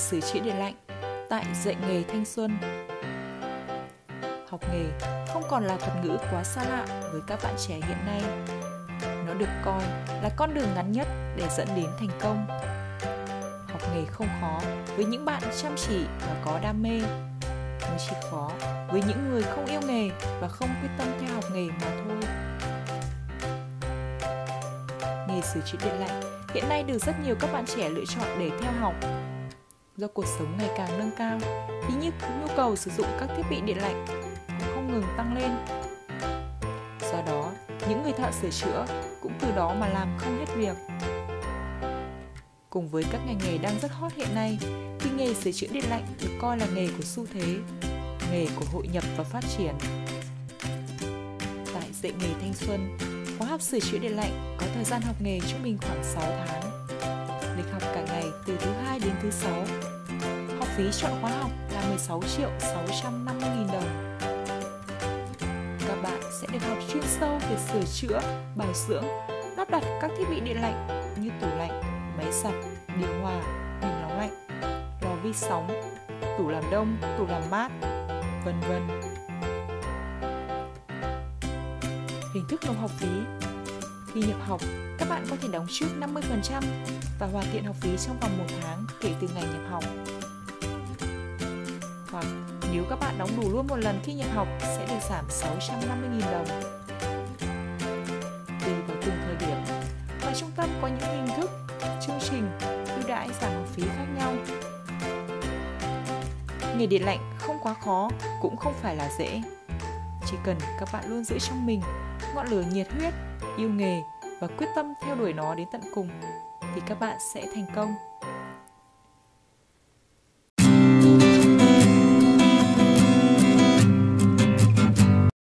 sửa chữa điện lạnh tại Dạy nghề Thanh Xuân. Học nghề không còn là thuật ngữ quá xa lạ với các bạn trẻ hiện nay. Nó được coi là con đường ngắn nhất để dẫn đến thành công. Học nghề không khó với những bạn chăm chỉ và có đam mê. Nó chỉ khó với những người không yêu nghề và không quyết tâm theo học nghề mà thôi. Nghề sửa chữa điện lạnh hiện nay được rất nhiều các bạn trẻ lựa chọn để theo học. Do cuộc sống ngày càng nâng cao, thì nhu cầu sử dụng các thiết bị điện lạnh không ngừng tăng lên. Do đó, những người thợ sửa chữa cũng từ đó mà làm không hết việc. Cùng với các ngành nghề đang rất hot hiện nay, thì nghề sửa chữa điện lạnh được coi là nghề của xu thế, nghề của hội nhập và phát triển. Tại Dạy nghề Thanh Xuân, khóa học sửa chữa điện lạnh có thời gian học nghề trung bình khoảng 6 tháng. Lịch học cả ngày từ thứ 2 đến thứ 6. Học phí chọn khóa học là 16.650.000 đồng. Các bạn sẽ được học chuyên sâu về sửa chữa, bảo dưỡng, lắp đặt các thiết bị điện lạnh như tủ lạnh, máy giặt, điều hòa, bình nóng lạnh, lò vi sóng, tủ làm đông, tủ làm mát, vân vân. Hình thức nộp học phí. Khi nhập học, các bạn có thể đóng trước 50% và hoàn thiện học phí trong vòng 1 tháng kể từ ngày nhập học. Hoặc nếu các bạn đóng đủ luôn một lần khi nhập học sẽ được giảm 650.000 đồng. Tùy vào từng thời điểm mà trung tâm có những hình thức, chương trình, ưu đãi giảm học phí khác nhau. Nghề điện lạnh không quá khó, cũng không phải là dễ. Chỉ cần các bạn luôn giữ trong mình ngọn lửa nhiệt huyết, yêu nghề và quyết tâm theo đuổi nó đến tận cùng thì các bạn sẽ thành công.